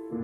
Good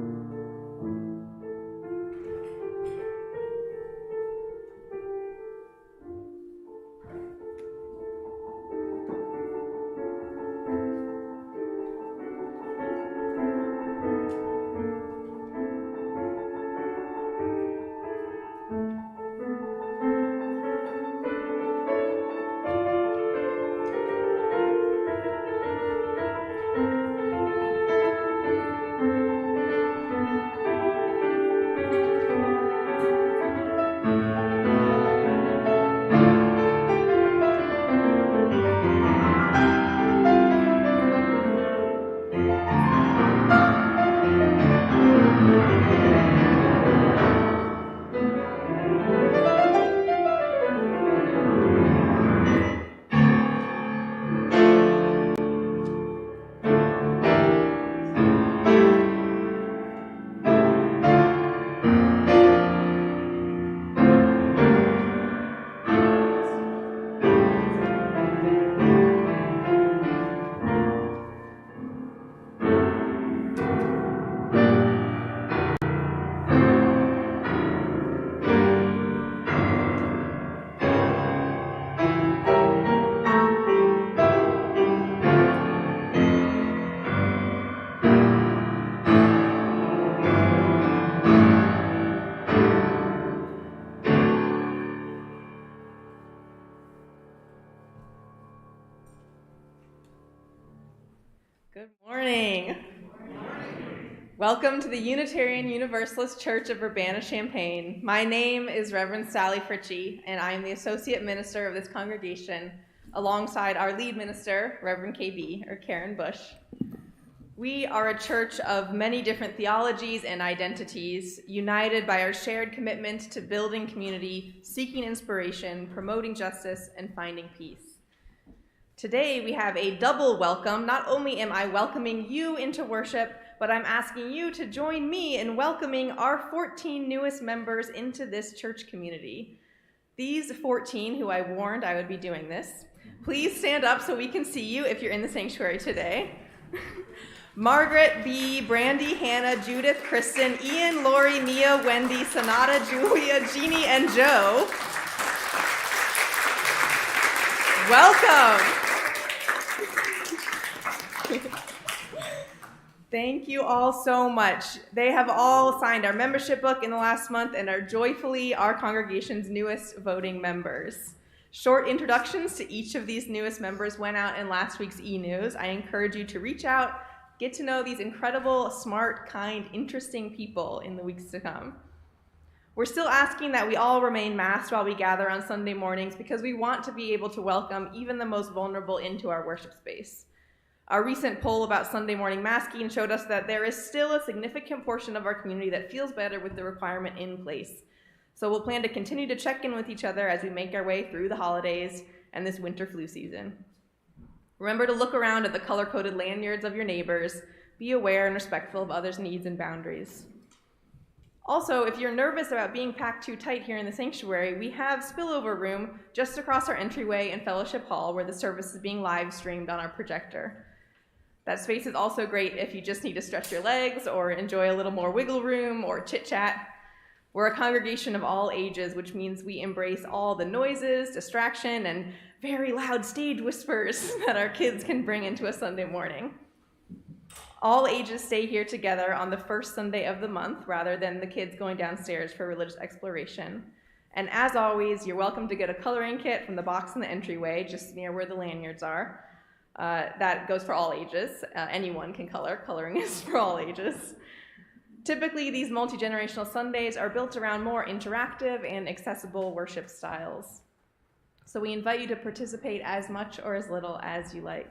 morning. Welcome to the Unitarian Universalist Church of Urbana-Champaign. My name is Reverend Sally Fritchie, and I am the Associate Minister of this congregation, alongside our lead minister, Reverend KB, or Karen Bush. We are a church of many different theologies and identities, united by our shared commitment to building community, seeking inspiration, promoting justice, and finding peace. Today we have a double welcome. Not only am I welcoming you into worship, but I'm asking you to join me in welcoming our 14 newest members into this church community. These 14, who I warned I would be doing this, please stand up so we can see you if you're in the sanctuary today. Margaret, B., Brandy, Hannah, Judith, Kristen, Ian, Lori, Mia, Wendy, Sonata, Julia, Jeannie, and Joe. Welcome. Thank you all so much. They have all signed our membership book in the last month and are joyfully our congregation's newest voting members. Short introductions to each of these newest members went out in last week's e-news. I encourage you to reach out, get to know these incredible, smart, kind, interesting people in the weeks to come. We're still asking that we all remain masked while we gather on Sunday mornings because we want to be able to welcome even the most vulnerable into our worship space. Our recent poll about Sunday morning masking showed us that there is still a significant portion of our community that feels better with the requirement in place. So we'll plan to continue to check in with each other as we make our way through the holidays and this winter flu season. Remember to look around at the color-coded lanyards of your neighbors. Be aware and respectful of others' needs and boundaries. Also, if you're nervous about being packed too tight here in the sanctuary, we have spillover room just across our entryway in Fellowship Hall where the service is being live streamed on our projector. That space is also great if you just need to stretch your legs or enjoy a little more wiggle room or chit-chat. We're a congregation of all ages, which means we embrace all the noises, distraction, and very loud stage whispers that our kids can bring into a Sunday morning. All ages stay here together on the first Sunday of the month rather than the kids going downstairs for religious exploration. And as always, you're welcome to get a coloring kit from the box in the entryway, just near where the lanyards are. That goes for all ages. Anyone can color. Coloring is for all ages. Typically, these multi-generational Sundays are built around more interactive and accessible worship styles. So we invite you to participate as much or as little as you like.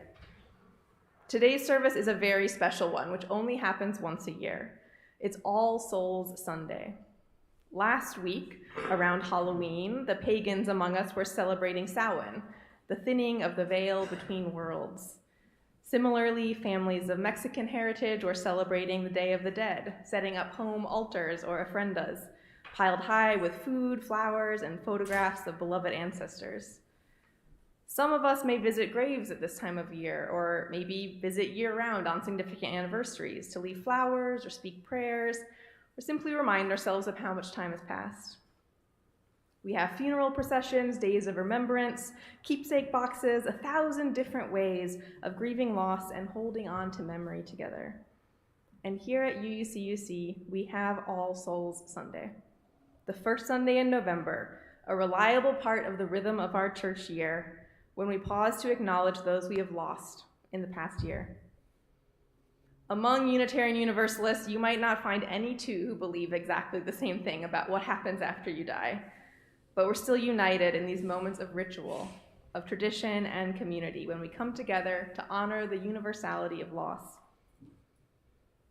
Today's service is a very special one, which only happens once a year. It's All Souls Sunday. Last week, around Halloween, the pagans among us were celebrating Samhain, the thinning of the veil between worlds. Similarly, families of Mexican heritage were celebrating the Day of the Dead, setting up home altars or ofrendas, piled high with food, flowers, and photographs of beloved ancestors. Some of us may visit graves at this time of year, or maybe visit year-round on significant anniversaries to leave flowers or speak prayers, or simply remind ourselves of how much time has passed. We have funeral processions, days of remembrance, keepsake boxes, 1,000 different ways of grieving loss and holding on to memory together. And here at UUCUC, we have All Souls Sunday, the first Sunday in November, a reliable part of the rhythm of our church year, when we pause to acknowledge those we have lost in the past year. Among Unitarian Universalists, you might not find any two who believe exactly the same thing about what happens after you die, but we're still united in these moments of ritual, of tradition and community when we come together to honor the universality of loss.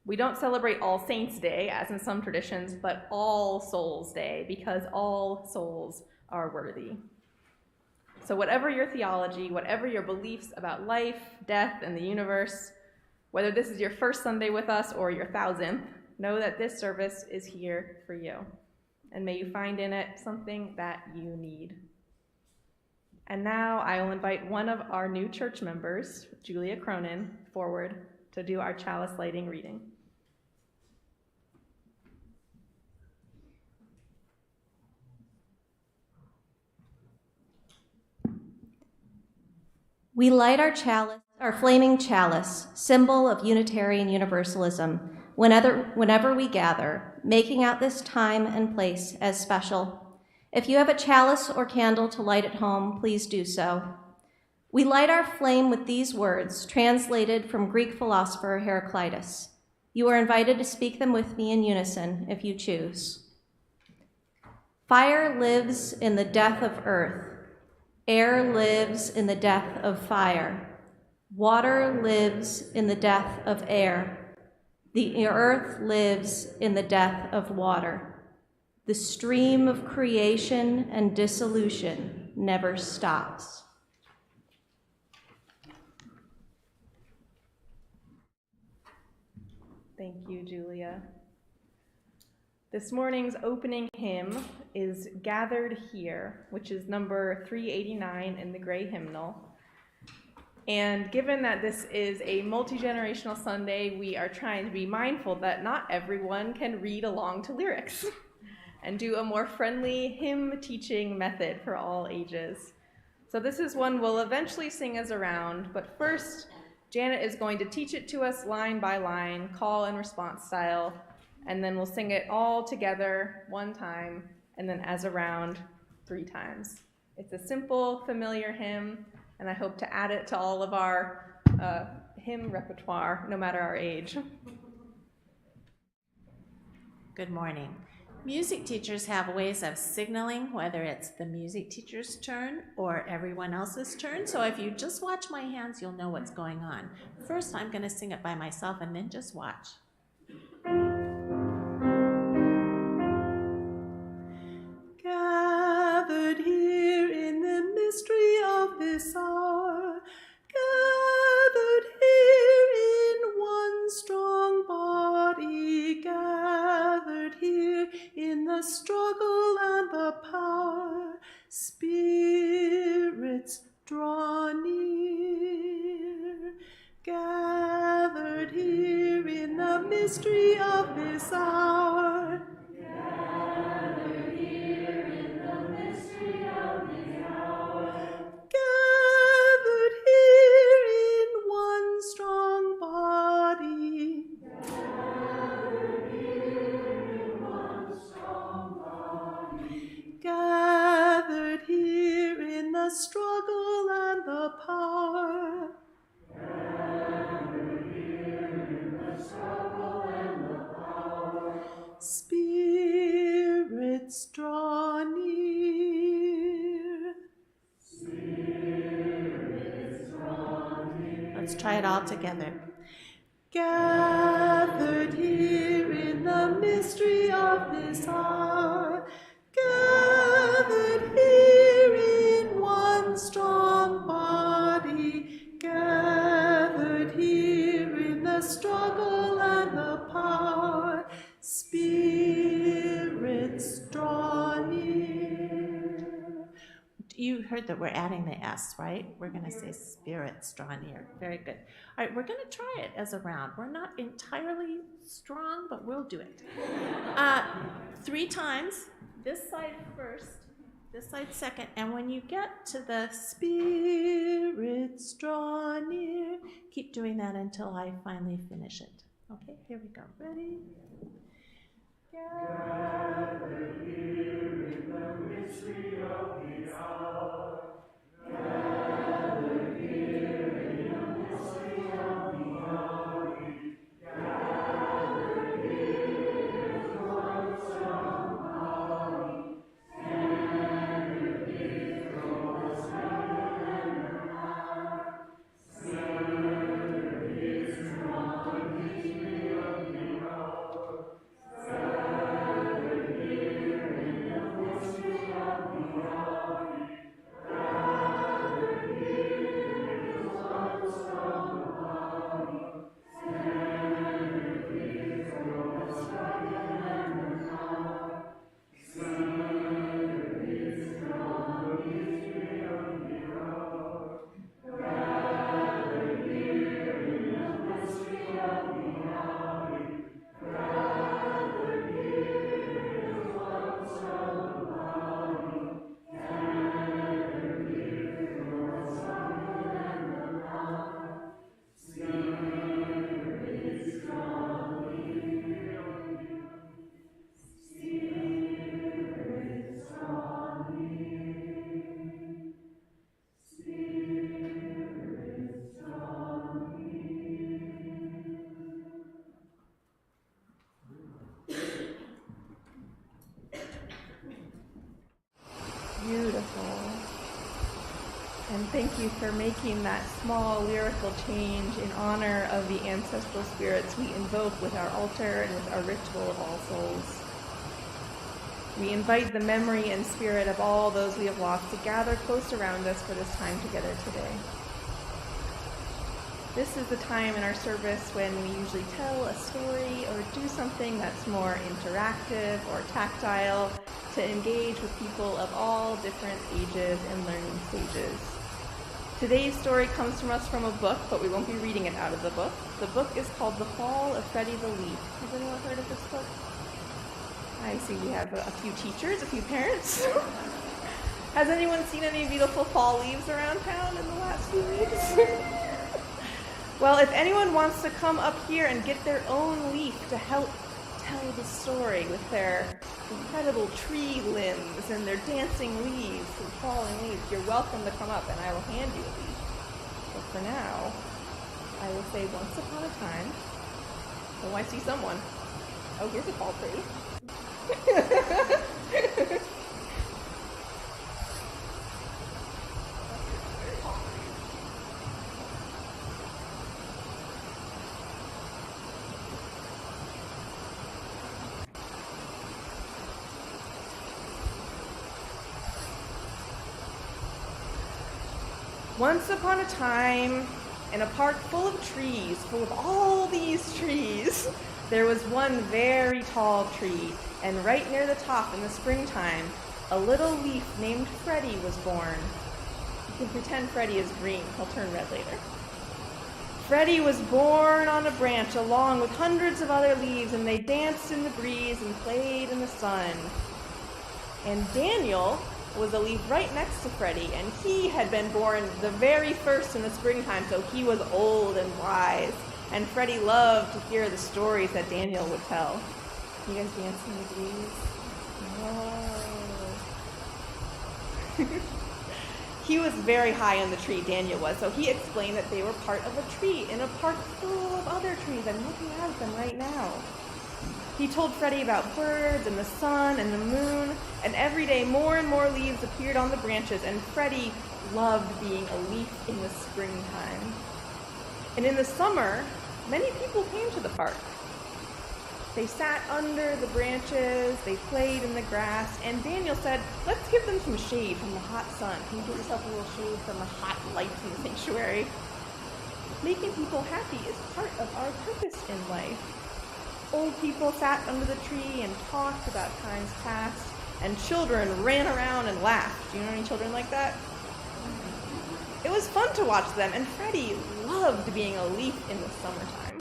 We don't celebrate All Saints' Day, as in some traditions, but All Souls' Day, because all souls are worthy. So whatever your theology, whatever your beliefs about life, death, and the universe, whether this is your first Sunday with us or your 1,000th, know that this service is here for you. And may you find in it something that you need. And now I will invite one of our new church members, Julia Cronin, forward to do our chalice lighting reading. We light our chalice, our flaming chalice, symbol of Unitarian Universalism, whenever we gather, making out this time and place as special. If you have a chalice or candle to light at home, please do so. We light our flame with these words, translated from Greek philosopher Heraclitus. You are invited to speak them with me in unison, if you choose. Fire lives in the death of earth. Air lives in the death of fire. Water lives in the death of air. The earth lives in the death of water. The stream of creation and dissolution never stops. Thank you, Julia. This morning's opening hymn is Gathered Here, which is number 389 in the gray hymnal. And given that this is a multi-generational Sunday, we are trying to be mindful that not everyone can read along to lyrics and do a more friendly hymn teaching method for all ages. So this is one we'll eventually sing as a round, but first, Janet is going to teach it to us line by line, call and response style, and then we'll sing it all together one time, and then as a round 3 times. It's a simple, familiar hymn, and I hope to add it to all of our hymn repertoire, no matter our age. Good morning. Music teachers have ways of signaling whether it's the music teacher's turn or everyone else's turn, so if you just watch my hands, you'll know what's going on. First, I'm going to sing it by myself, and then just watch. Gathered here in the mystery of this hour, gathered here in one strong body, gathered here in the struggle and the power, spirits draw near. Gathered here in the mystery of this hour, gathered here in the mystery of this hour, gathered here in one strong body, gathered here in one strong body, gathered here in the struggle and the power, gathered here in the struggle and the power, spirits draw near. Spirits draw near. Let's try it all together. Gathered here in the mystery of this hour, gathered here in one strong body, gathered here in the struggle and the power, spirits draw near. You heard that we're adding the S, right? We're going to say spirits draw near. Very good. All right, we're going to try it as a round. We're not entirely strong, but we'll do it. 3 times. This side first, this side second. And when you get to the spirits draw near, keep doing that until I finally finish it. Okay, here we go. Ready? Gather here in the mystery of the hour. Gather here in the mystery of the hour. Gather here in the voice of glory. Gather here from the sky and the power. Gather here from the mystery of the hour. Beautiful. And thank you for making that small lyrical change in honor of the ancestral spirits we invoke with our altar and with our ritual of All Souls. We invite the memory and spirit of all those we have lost to gather close around us for this time together today. This is the time in our service when we usually tell a story or do something that's more interactive or tactile to engage with people of all different ages and learning stages. Today's story comes from us from a book, but we won't be reading it out of the book. The book is called The Fall of Freddie the Leaf. Has anyone heard of this book? I see we have a few teachers, a few parents. Has anyone seen any beautiful fall leaves around town in the last few weeks? Well, if anyone wants to come up here and get their own leaf to help tell the story with their incredible tree limbs and their dancing leaves and falling leaves, you're welcome to come up and I will hand you a leaf. But for now, I will say once upon a time, oh, I see someone. Oh, here's a fall tree. Once upon a time, in a park full of trees, full of all these trees, there was one very tall tree, and right near the top in the springtime, a little leaf named Freddie was born. You can pretend Freddie is green. He'll turn red later. Freddie was born on a branch along with hundreds of other leaves, and they danced in the breeze and played in the sun. And Daniel was a leaf right next to Freddie, and he had been born the very first in the springtime, so he was old and wise. And Freddie loved to hear the stories that Daniel would tell. You guys dance in the breeze? Whoa. He was very high on the tree, Daniel was, so he explained that they were part of a tree in a park full of other trees. I'm looking at them right now. He told Freddie about birds and the sun and the moon, and every day more and more leaves appeared on the branches, and Freddie loved being a leaf in the springtime. And in the summer, many people came to the park. They sat under the branches, they played in the grass, and Daniel said, let's give them some shade from the hot sun. Can you give yourself a little shade from the hot lights in the sanctuary? Making people happy is part of our purpose in life. Old people sat under the tree and talked about times past, and children ran around and laughed. Do you know any children like that? It was fun to watch them, and Freddie loved being a leaf in the summertime.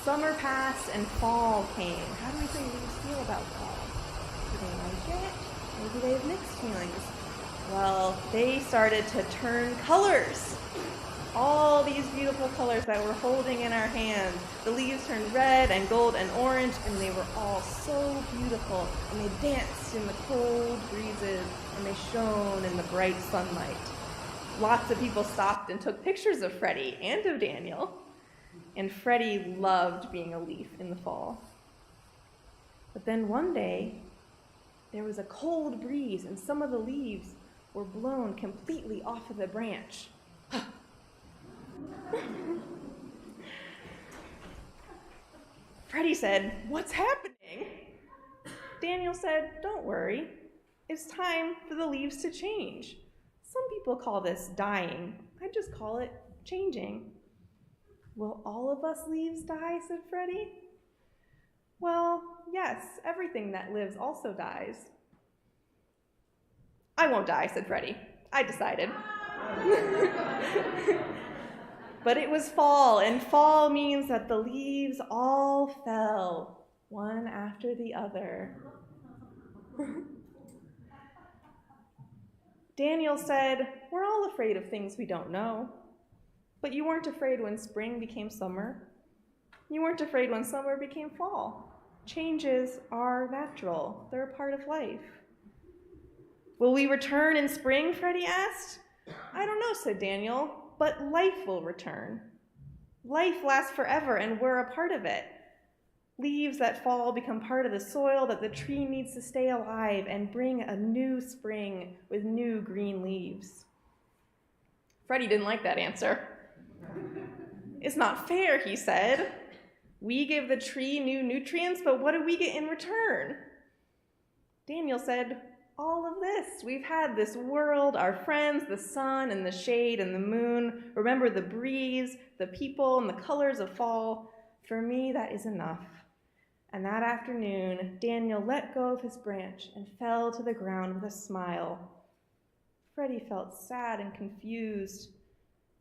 Summer passed and fall came. How do we think leaves feel about fall? Do they like it? Or do they have mixed feelings? Well, they started to turn colors. All these beautiful colors that we're holding in our hands. The leaves turned red and gold and orange, and they were all so beautiful. And they danced in the cold breezes, and they shone in the bright sunlight. Lots of people stopped and took pictures of Freddie and of Daniel. And Freddie loved being a leaf in the fall. But then one day, there was a cold breeze, and some of the leaves were blown completely off of the branch. Freddie said, "What's happening?" Daniel said, "Don't worry. It's time for the leaves to change. Some people call this dying. I just call it changing." "Will all of us leaves die?" said Freddie. "Well, yes, everything that lives also dies." "I won't die," said Freddie. "I decided." But it was fall, and fall means that the leaves all fell, one after the other. Daniel said, "We're all afraid of things we don't know. But you weren't afraid when spring became summer. You weren't afraid when summer became fall. Changes are natural. They're a part of life." "Will we return in spring?" Freddie asked. "I don't know," said Daniel, "but life will return. Life lasts forever, and we're a part of it. Leaves that fall become part of the soil that the tree needs to stay alive and bring a new spring with new green leaves." Freddie didn't like that answer. "It's not fair," he said. "We give the tree new nutrients, but what do we get in return?" Daniel said, "All of this. We've had this world, our friends, the sun and the shade and the moon. Remember the breeze, the people, and the colors of fall. For me, that is enough." And that afternoon, Daniel let go of his branch and fell to the ground with a smile. Freddie felt sad and confused.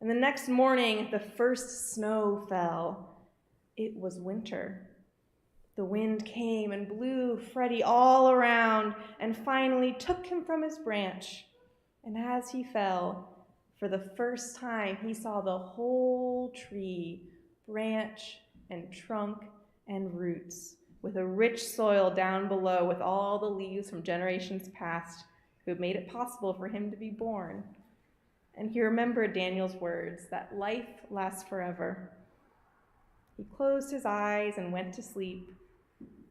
And the next morning, the first snow fell. It was winter. The wind came and blew Freddie all around and finally took him from his branch. And as he fell, for the first time, he saw the whole tree, branch and trunk and roots, with a rich soil down below with all the leaves from generations past who had made it possible for him to be born. And he remembered Daniel's words that life lasts forever. He closed his eyes and went to sleep.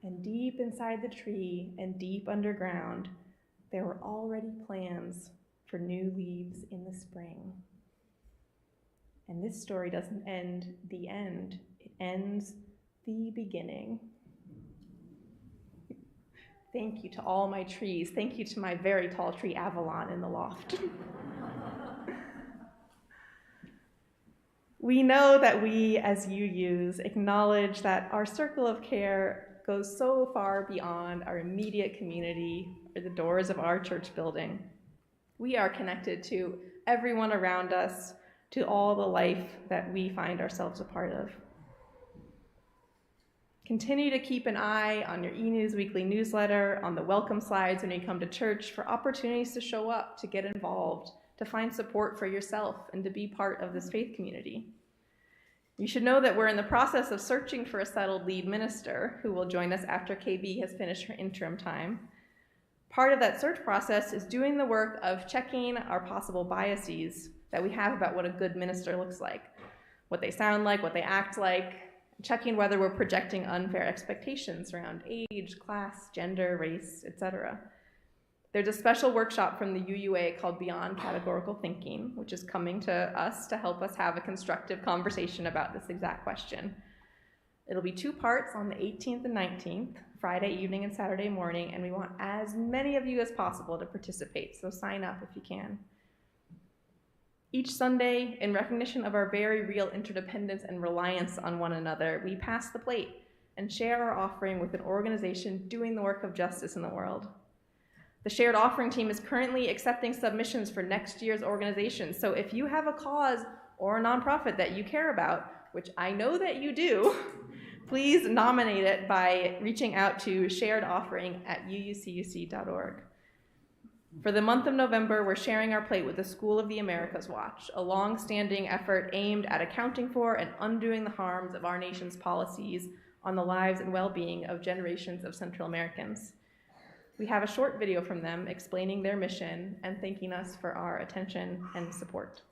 And deep inside the tree and deep underground, there were already plans for new leaves in the spring. And this story doesn't end the end. It ends the beginning. Thank you to all my trees. Thank you to my very tall tree, Avalon, in the loft. We know that we, as UUs, acknowledge that our circle of care goes so far beyond our immediate community or the doors of our church building. We are connected to everyone around us, to all the life that we find ourselves a part of. Continue to keep an eye on your eNews weekly newsletter, on the welcome slides when you come to church, for opportunities to show up, to get involved, to find support for yourself, and to be part of this faith community. You should know that we're in the process of searching for a settled lead minister who will join us after KB has finished her interim time. Part of that search process is doing the work of checking our possible biases that we have about what a good minister looks like, what they sound like, what they act like, checking whether we're projecting unfair expectations around age, class, gender, race, etc. There's a special workshop from the UUA called Beyond Categorical Thinking, which is coming to us to help us have a constructive conversation about this exact question. It'll be 2 parts on the 18th and 19th, Friday evening and Saturday morning, and we want as many of you as possible to participate, so sign up if you can. Each Sunday, in recognition of our very real interdependence and reliance on one another, we pass the plate and share our offering with an organization doing the work of justice in the world. The Shared Offering team is currently accepting submissions for next year's organization, so if you have a cause or a nonprofit that you care about, which I know that you do, please nominate it by reaching out to sharedoffering@uucuc.org. For the month of November, we're sharing our plate with the School of the Americas Watch, a long-standing effort aimed at accounting for and undoing the harms of our nation's policies on the lives and well-being of generations of Central Americans. We have a short video from them explaining their mission and thanking us for our attention and support.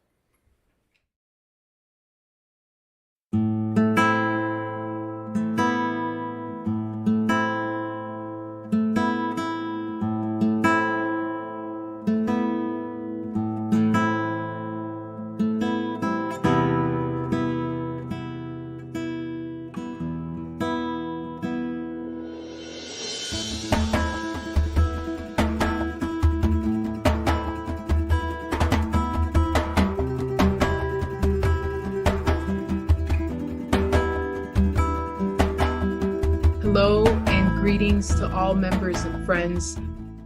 Hello and greetings to all members and friends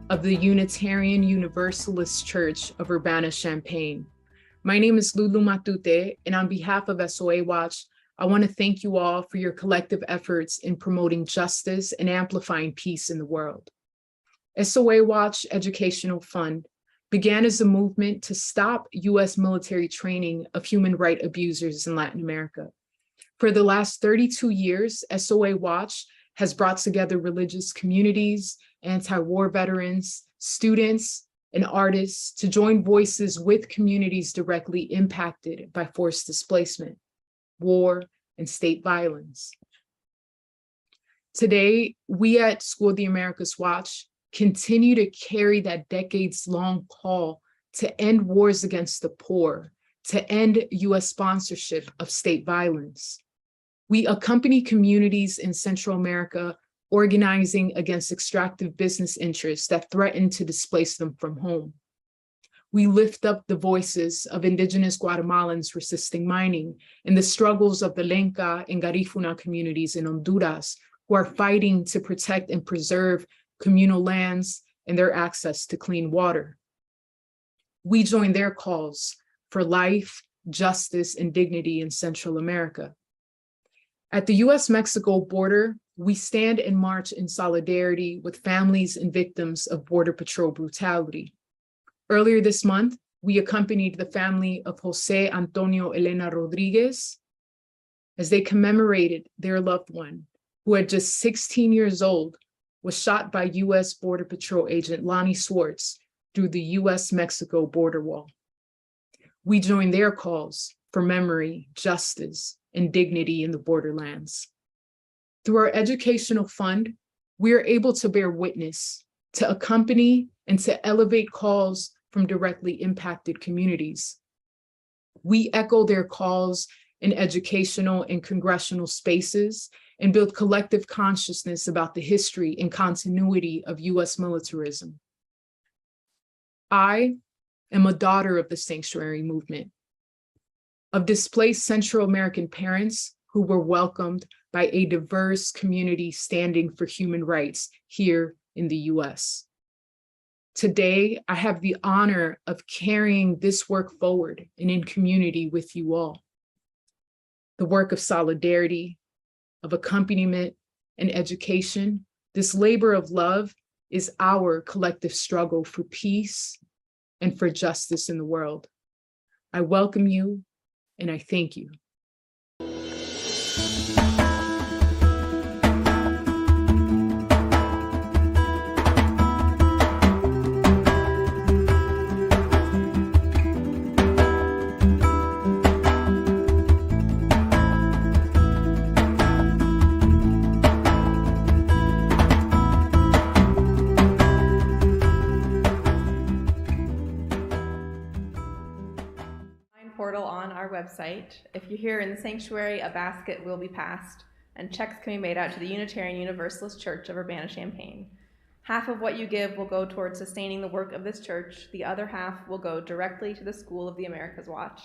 of the Unitarian Universalist Church of Urbana-Champaign. My name is Lulu Matute, and on behalf of SOA Watch, I want to thank you all for your collective efforts in promoting justice and amplifying peace in the world. SOA Watch Educational Fund began as a movement to stop U.S. military training of human rights abusers in Latin America. For the last 32 years, SOA Watch has brought together religious communities, anti-war veterans, students, and artists to join voices with communities directly impacted by forced displacement, war, and state violence. Today, we at School of the Americas Watch continue to carry that decades-long call to end wars against the poor, to end U.S. sponsorship of state violence. We accompany communities in Central America organizing against extractive business interests that threaten to displace them from home. We lift up the voices of indigenous Guatemalans resisting mining and the struggles of the Lenca and Garifuna communities in Honduras who are fighting to protect and preserve communal lands and their access to clean water. We join their calls for life, justice, and dignity in Central America. At the US-Mexico border, we stand and march in solidarity with families and victims of Border Patrol brutality. Earlier this month, we accompanied the family of Jose Antonio Elena Rodriguez as they commemorated their loved one, who at just 16 years old was shot by US Border Patrol agent Lonnie Swartz through the US-Mexico border wall. We join their calls for memory, justice, and dignity in the borderlands. Through our educational fund, we are able to bear witness, to accompany, and to elevate calls from directly impacted communities. We echo their calls in educational and congressional spaces and build collective consciousness about the history and continuity of US militarism. I am a daughter of the sanctuary movement, of displaced Central American parents who were welcomed by a diverse community standing for human rights here in the US. Today, I have the honor of carrying this work forward and in community with you all. The work of solidarity, of accompaniment, and education, this labor of love is our collective struggle for peace and for justice in the world. I welcome you, and I thank you. Portal on our website. If you're here in the sanctuary, a basket will be passed and checks can be made out to the Unitarian Universalist Church of Urbana-Champaign. Half of what you give will go towards sustaining the work of this church. The other half will go directly to the School of the Americas Watch.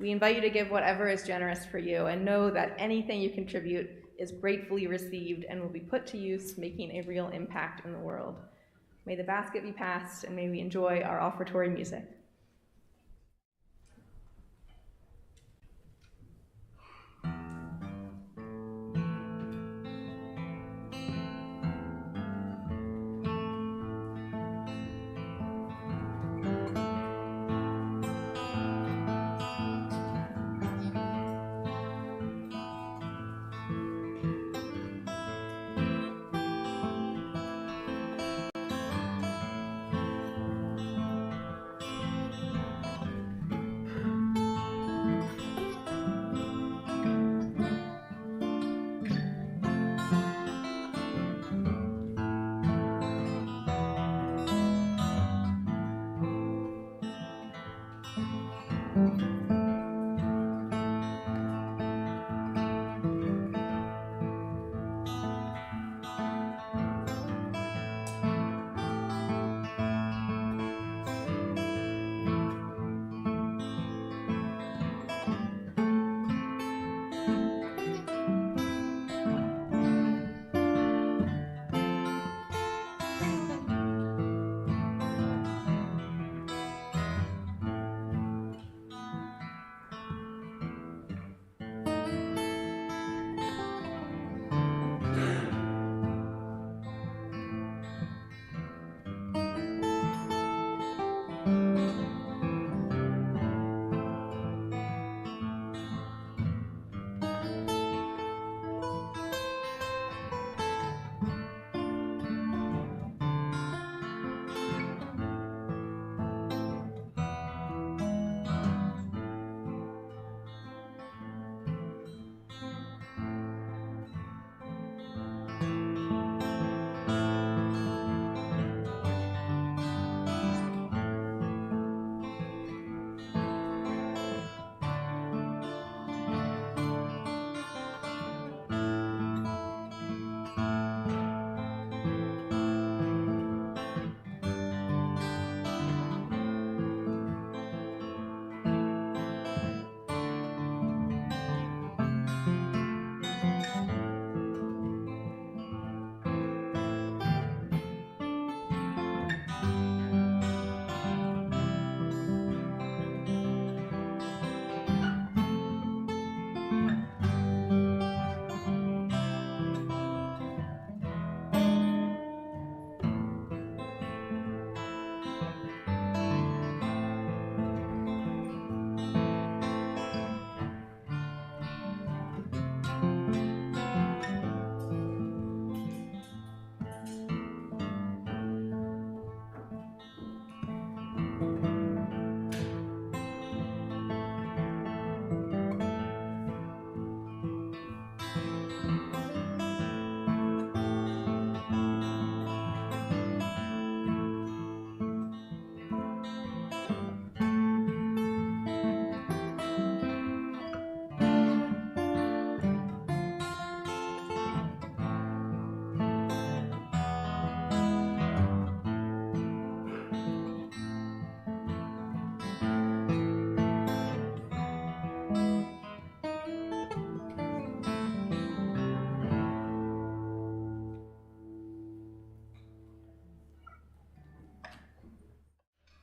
We invite you to give whatever is generous for you and know that anything you contribute is gratefully received and will be put to use, making a real impact in the world. May the basket be passed, and may we enjoy our offertory music.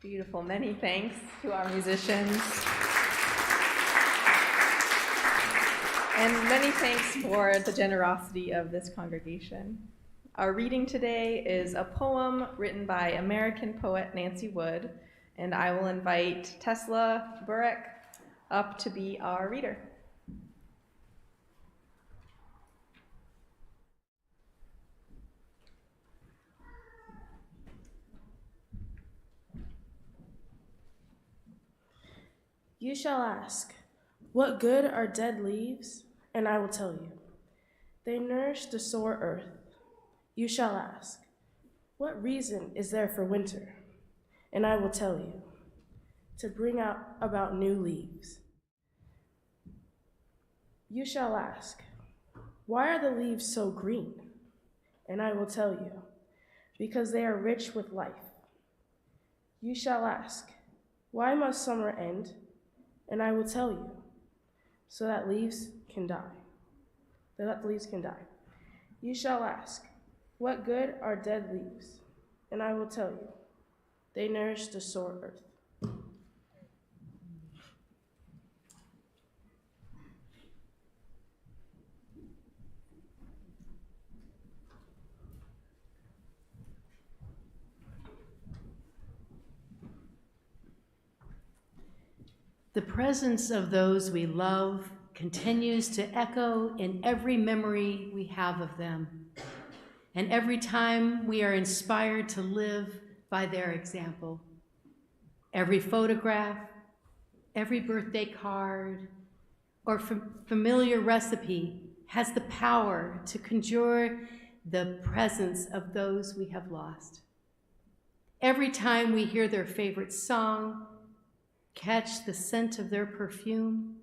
Beautiful. Many thanks to our musicians. And many thanks for the generosity of this congregation. Our reading today is a poem written by American poet Nancy Wood, and I will invite Tesla Burek up to be our reader. You shall ask, what good are dead leaves? And I will tell you, they nourish the sore earth. You shall ask, what reason is there for winter? And I will tell you, to bring out about new leaves. You shall ask, why are the leaves so green? And I will tell you, because they are rich with life. You shall ask, why must summer end? And I will tell you, so that leaves can die. that the leaves can die. You shall ask, what good are dead leaves? And I will tell you, they nourish the sore earth. The presence of those we love continues to echo in every memory we have of them, and every time we are inspired to live by their example. Every photograph, every birthday card, or familiar recipe has the power to conjure the presence of those we have lost. Every time we hear their favorite song, catch the scent of their perfume,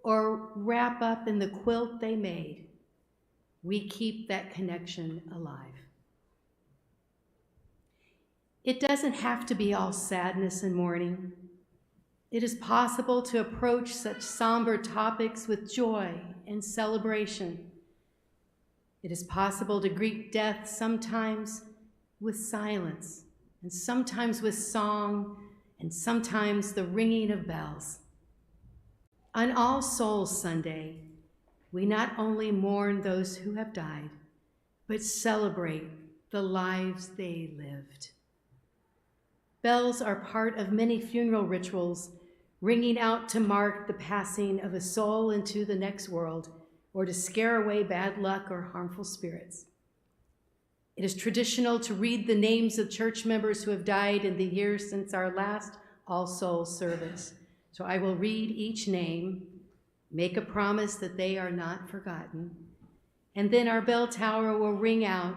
or wrap up in the quilt they made, we keep that connection alive. It doesn't have to be all sadness and mourning. It is possible to approach such somber topics with joy and celebration. It is possible to greet death sometimes with silence, and sometimes with song, and sometimes the ringing of bells. On All Souls Sunday, we not only mourn those who have died, but celebrate the lives they lived. Bells are part of many funeral rituals, ringing out to mark the passing of a soul into the next world, or to scare away bad luck or harmful spirits. It is traditional to read the names of church members who have died in the years since our last All Souls service. So I will read each name, make a promise that they are not forgotten, and then our bell tower will ring out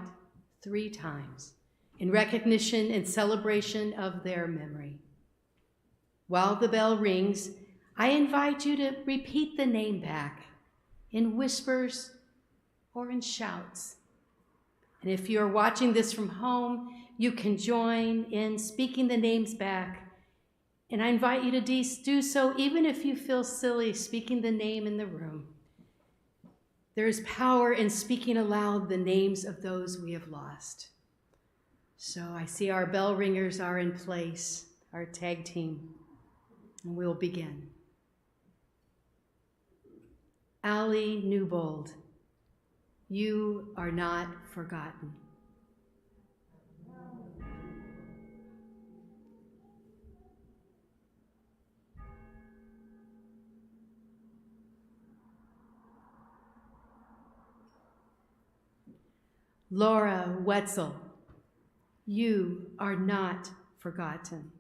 3 times in recognition and celebration of their memory. While the bell rings, I invite you to repeat the name back in whispers or in shouts. And if you're watching this from home, you can join in speaking the names back. And I invite you to do so even if you feel silly speaking the name in the room. There is power in speaking aloud the names of those we have lost. So I see our bell ringers are in place, our tag team, and we'll begin. Allie Newbold, you are not forgotten. Laura Wetzel, you are not forgotten.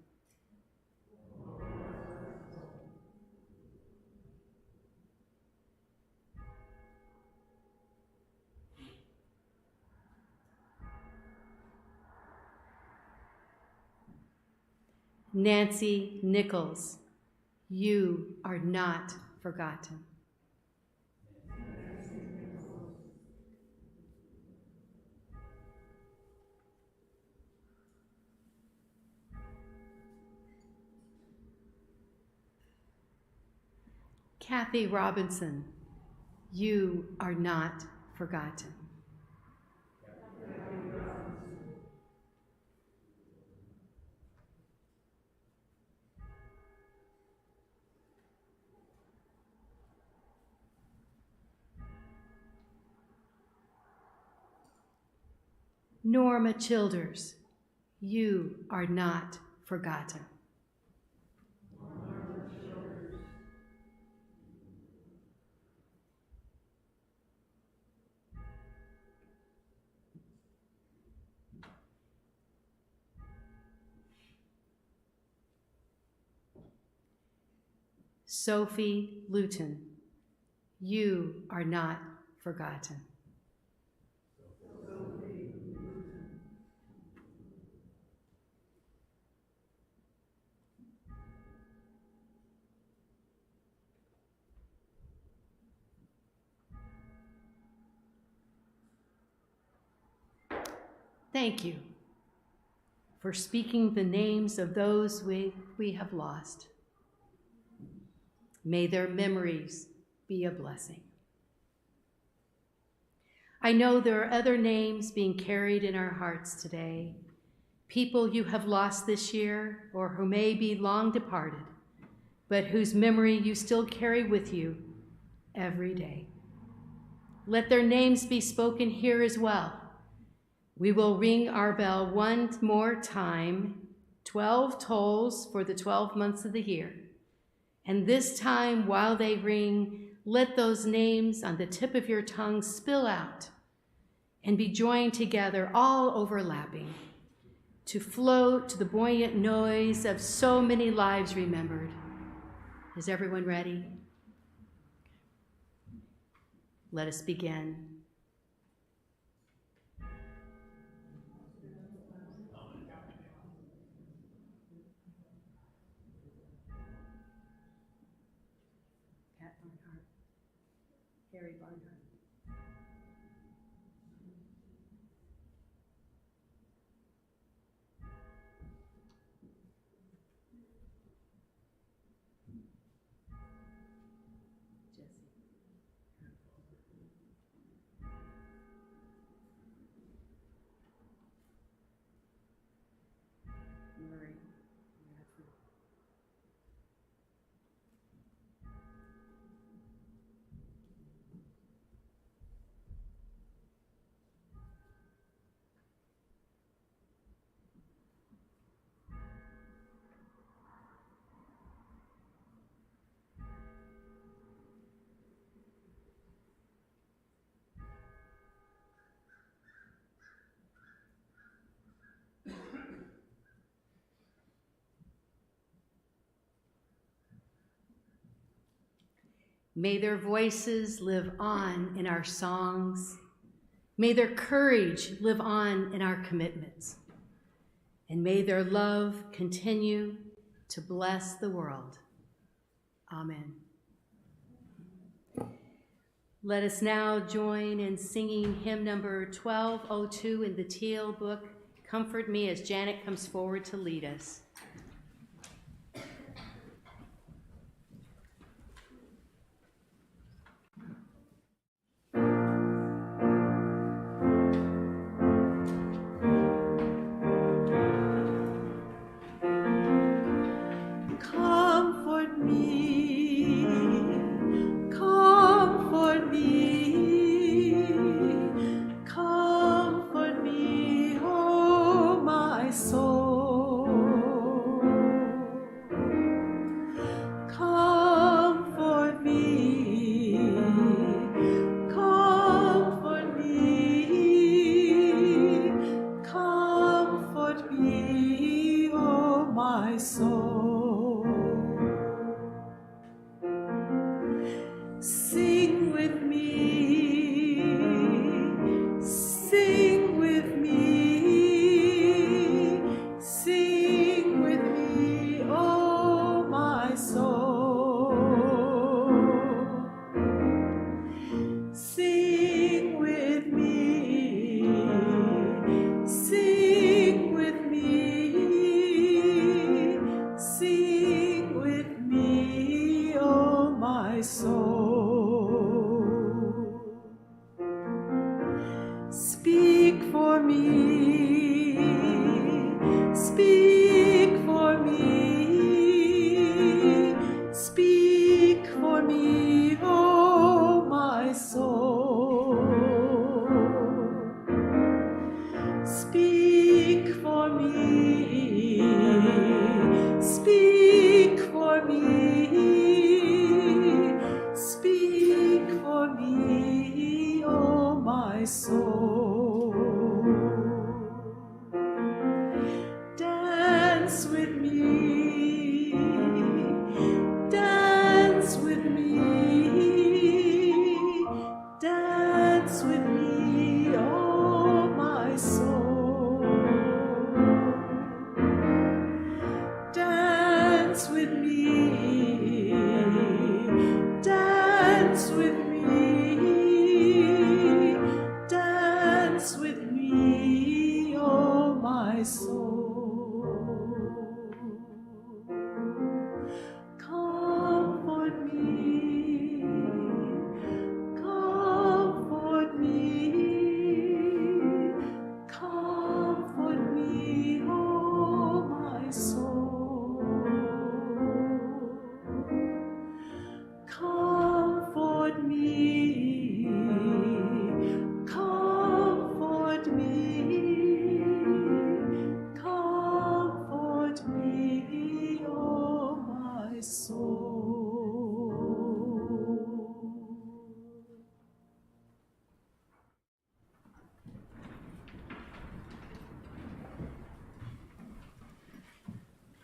Nancy Nichols, you are not forgotten. Kathy Robinson, you are not forgotten. Norma Childers, you are not forgotten. Sophie Luton, you are not forgotten. Thank you for speaking the names of those we have lost. May their memories be a blessing. I know there are other names being carried in our hearts today, people you have lost this year or who may be long departed, but whose memory you still carry with you every day. Let their names be spoken here as well. We will ring our bell one more time, 12 tolls for the 12 months of the year. And this time, while they ring, let those names on the tip of your tongue spill out and be joined together, all overlapping, to float to the buoyant noise of so many lives remembered. Is everyone ready? Let us begin. Pat Barnhart, Harry Barnhart. Murray. May their voices live on in our songs. May their courage live on in our commitments. And may their love continue to bless the world. Amen. Let us now join in singing hymn number 1202 in the Teal book, Comfort Me, as Janet comes forward to lead us. Comfort me,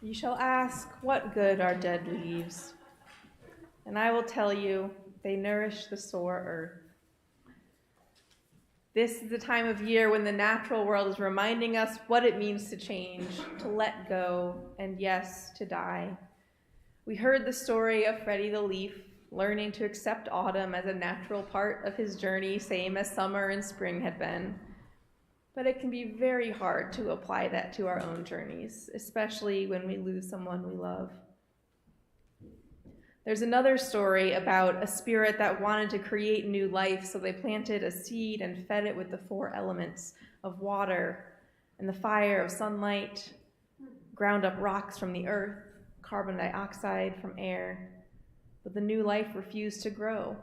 You shall ask, what good are dead leaves? And I will tell you, they nourish the sore earth. This is the time of year when the natural world is reminding us what it means to change, to let go, and yes, to die. We heard the story of Freddie the Leaf, learning to accept autumn as a natural part of his journey, same as summer and spring had been. But it can be very hard to apply that to our own journeys, especially when we lose someone we love. There's another story about a spirit that wanted to create new life, so they planted a seed and fed it with the 4 elements of water and the fire of sunlight, ground up rocks from the earth, carbon dioxide from air. But the new life refused to grow.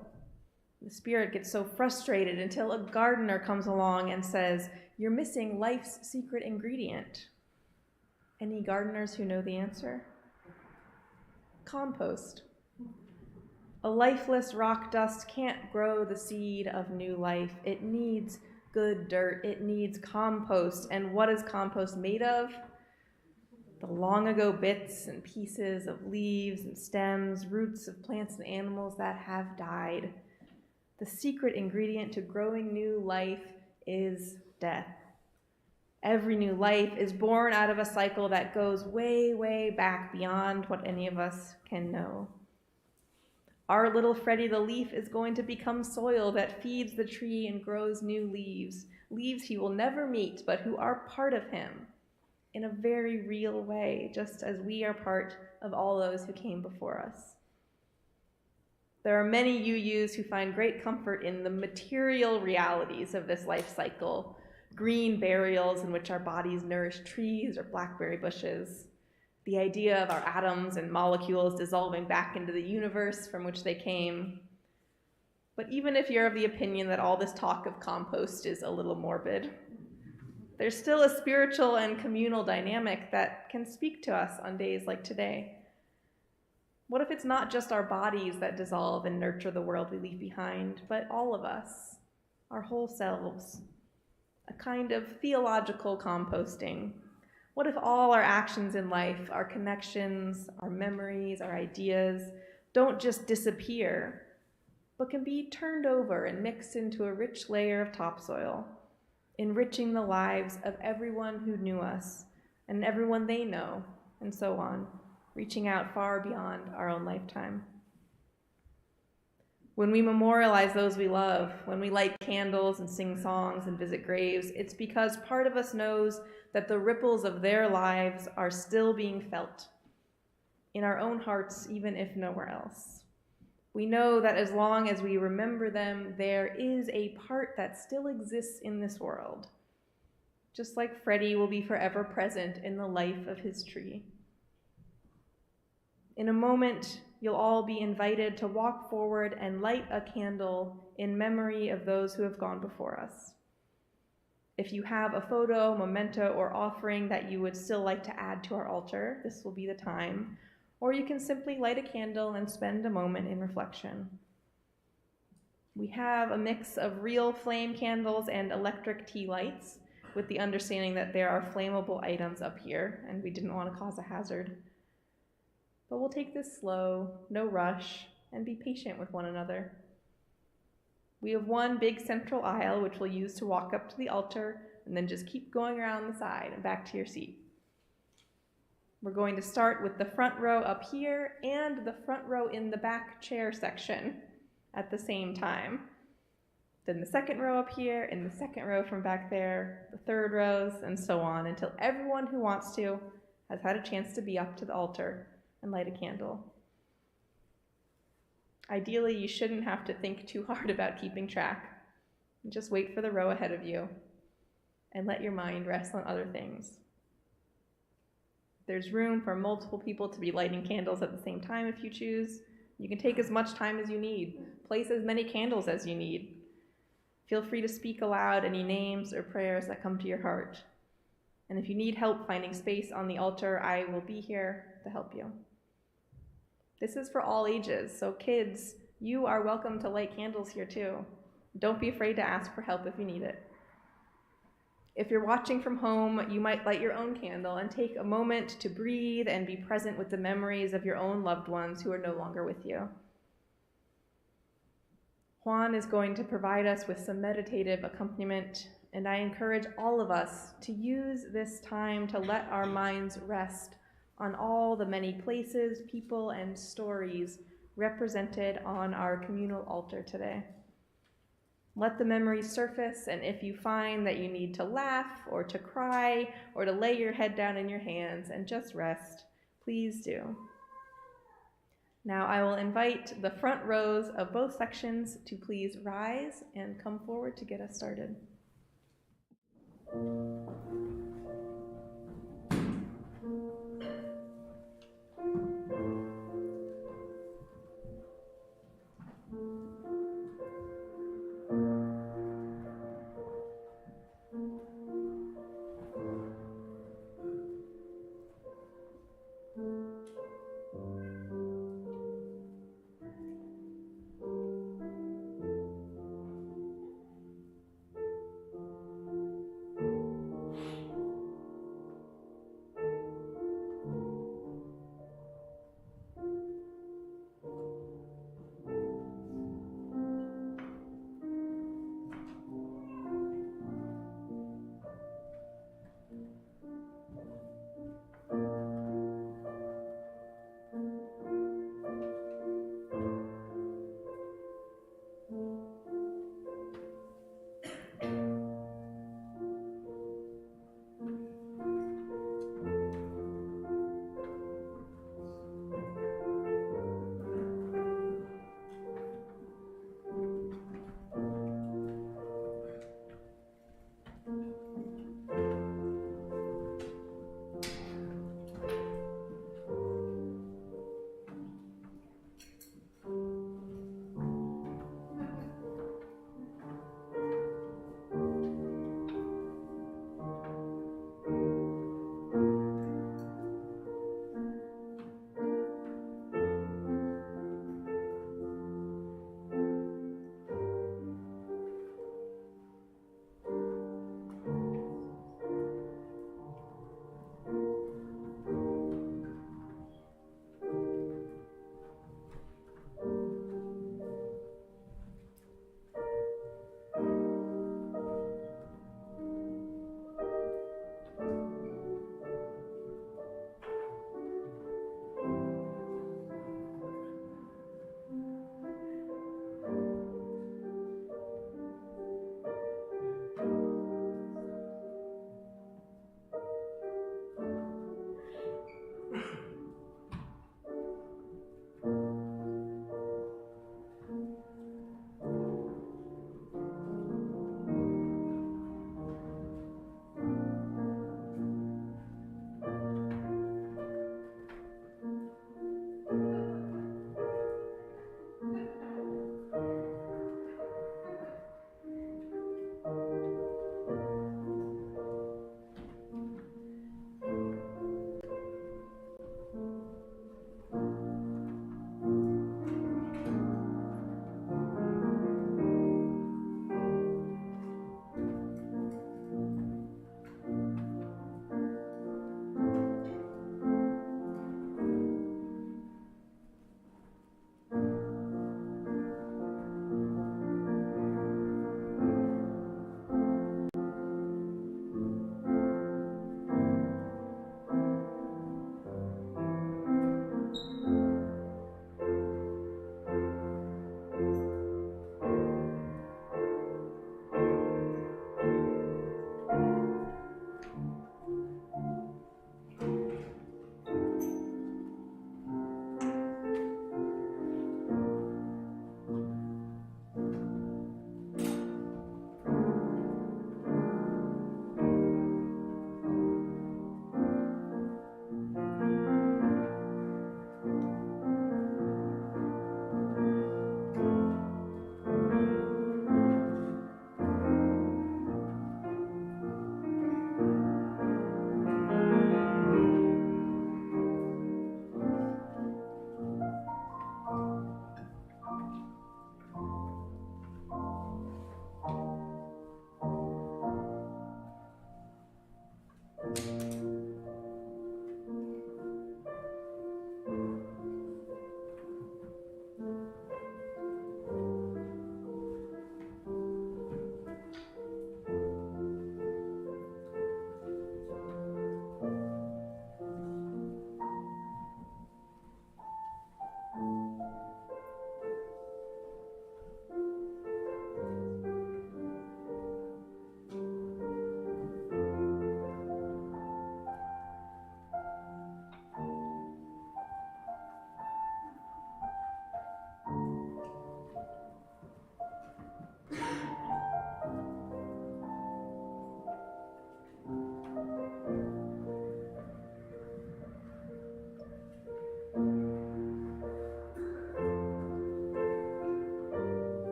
The spirit gets so frustrated until a gardener comes along and says, "You're missing life's secret ingredient." Any gardeners who know the answer? Compost. A lifeless rock dust can't grow the seed of new life. It needs good dirt. It needs compost. And what is compost made of? The long ago bits and pieces of leaves and stems, roots of plants and animals that have died. The secret ingredient to growing new life is death. Every new life is born out of a cycle that goes way, way back beyond what any of us can know. Our little Freddie the Leaf is going to become soil that feeds the tree and grows new leaves, leaves he will never meet, but who are part of him in a very real way, just as we are part of all those who came before us. There are many UUs who find great comfort in the material realities of this life cycle, green burials in which our bodies nourish trees or blackberry bushes, the idea of our atoms and molecules dissolving back into the universe from which they came. But even if you're of the opinion that all this talk of compost is a little morbid, there's still a spiritual and communal dynamic that can speak to us on days like today. What if it's not just our bodies that dissolve and nurture the world we leave behind, but all of us, our whole selves? A kind of theological composting. What if all our actions in life, our connections, our memories, our ideas, don't just disappear, but can be turned over and mixed into a rich layer of topsoil, enriching the lives of everyone who knew us and everyone they know, and so on, reaching out far beyond our own lifetime. When we memorialize those we love, when we light candles and sing songs and visit graves, it's because part of us knows that the ripples of their lives are still being felt in our own hearts, even if nowhere else. We know that as long as we remember them, there is a part that still exists in this world, just like Freddie will be forever present in the life of his tree. In a moment, you'll all be invited to walk forward and light a candle in memory of those who have gone before us. If you have a photo, memento, or offering that you would still like to add to our altar, this will be the time. Or you can simply light a candle and spend a moment in reflection. We have a mix of real flame candles and electric tea lights, with the understanding that there are flammable items up here, and we didn't want to cause a hazard. But we'll take this slow, no rush, and be patient with one another. We have one big central aisle, which we'll use to walk up to the altar, and then just keep going around the side and back to your seat. We're going to start with the front row up here and the front row in the back chair section at the same time. Then the second row up here and the second row from back there, the third rows, and so on, until everyone who wants to has had a chance to be up to the altar and light a candle. Ideally, you shouldn't have to think too hard about keeping track. Just wait for the row ahead of you and let your mind rest on other things. There's room for multiple people to be lighting candles at the same time if you choose. You can take as much time as you need. Place as many candles as you need. Feel free to speak aloud any names or prayers that come to your heart. And if you need help finding space on the altar, I will be here to help you. This is for all ages, so kids, you are welcome to light candles here too. Don't be afraid to ask for help if you need it. If you're watching from home, you might light your own candle and take a moment to breathe and be present with the memories of your own loved ones who are no longer with you. Juan is going to provide us with some meditative accompaniment, and I encourage all of us to use this time to let our minds rest on all the many places, people, and stories represented on our communal altar today. Let the memories surface, and if you find that you need to laugh or to cry or to lay your head down in your hands and just rest, please do. Now I will invite the front rows of both sections to please rise and come forward to get us started.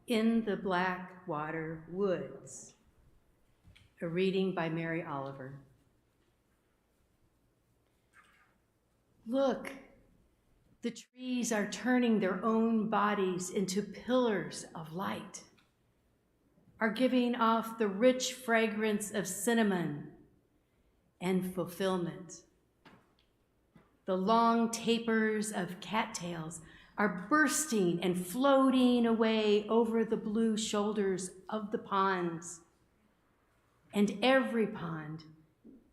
in the Blackwater Woods. A reading by Mary Oliver. Look, the trees are turning their own bodies into pillars of light, are giving off the rich fragrance of cinnamon and fulfillment. The long tapers of cattails are bursting and floating away over the blue shoulders of the ponds. And every pond,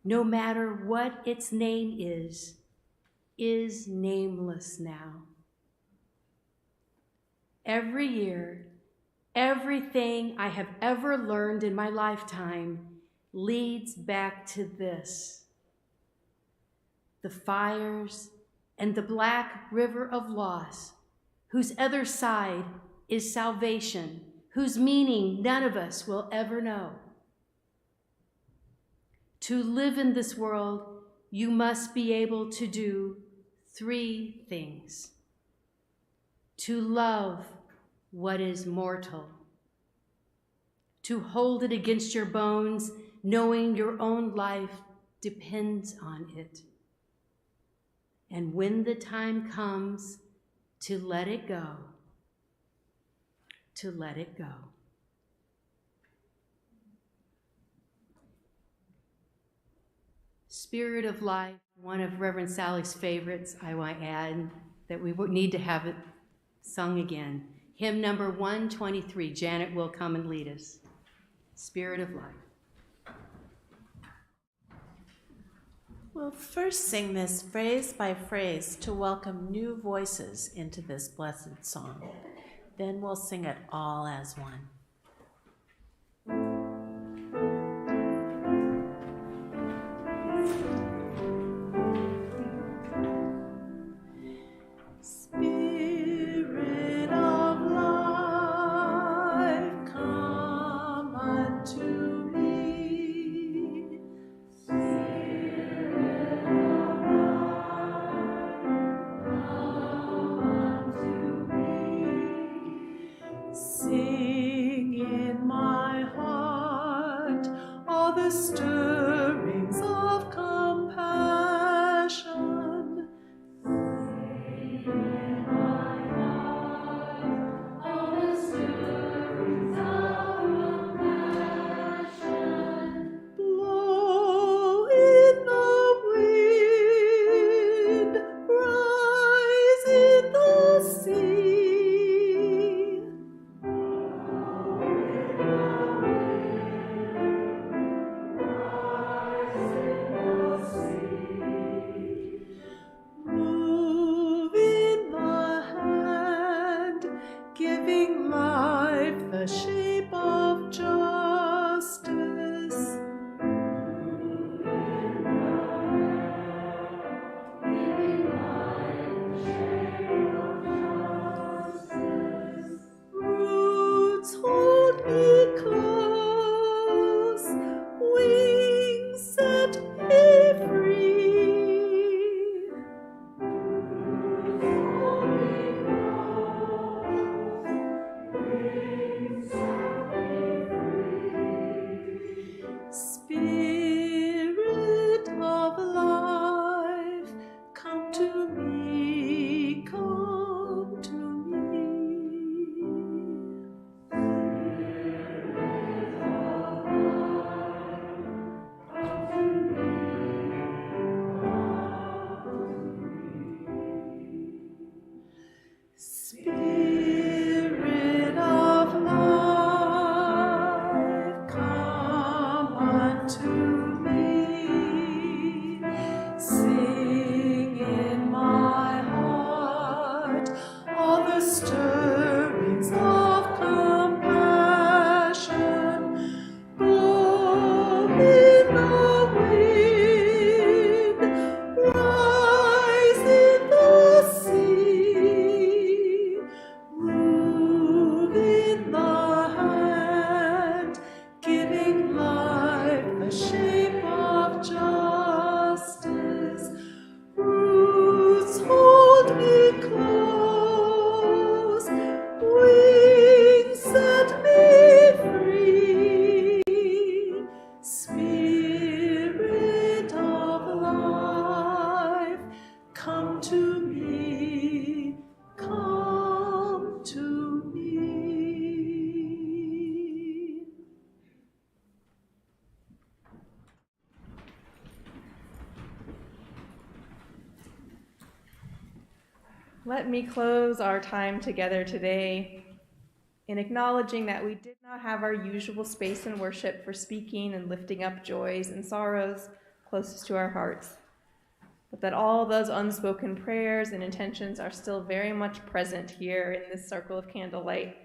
no matter what its name is nameless now. Every year, everything I have ever learned in my lifetime leads back to this. The fires and the black river of loss, whose other side is salvation, whose meaning none of us will ever know. To live in this world, you must be able to do 3 things. To love what is mortal, to hold it against your bones, knowing your own life depends on it. And when the time comes to let it go, to let it go. Spirit of Life, one of Reverend Sally's favorites, I want to add that we need to have it sung again. Hymn number 123, Janet will come and lead us. Spirit of Life. We'll first sing this phrase by phrase to welcome new voices into this blessed song. Then we'll sing it all as one. Wings Let me close our time together today in acknowledging that we did not have our usual space in worship for speaking and lifting up joys and sorrows closest to our hearts, but that all those unspoken prayers and intentions are still very much present here in this circle of candlelight.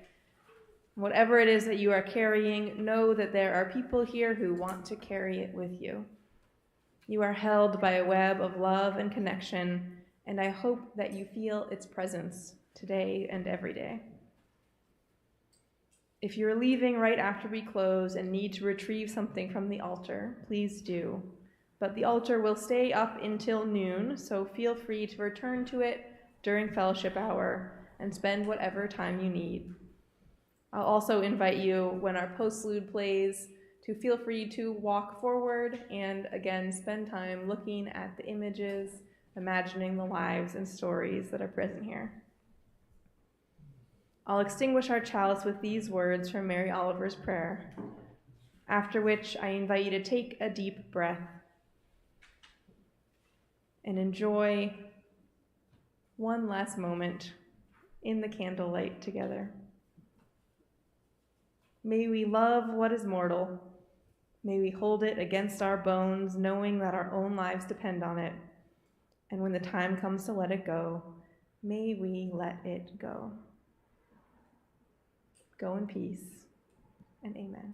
Whatever it is that you are carrying, know that there are people here who want to carry it with you. You are held by a web of love and connection, and I hope that you feel its presence today and every day. If you're leaving right after we close and need to retrieve something from the altar, please do. But the altar will stay up until noon, so feel free to return to it during fellowship hour and spend whatever time you need. I'll also invite you, when our postlude plays, to feel free to walk forward and again spend time looking at the images, imagining the lives and stories that are present here. I'll extinguish our chalice with these words from Mary Oliver's prayer, after which I invite you to take a deep breath and enjoy one last moment in the candlelight together. May we love what is mortal. May we hold it against our bones, knowing that our own lives depend on it. And when the time comes to let it go, may we let it go. Go in peace, and amen.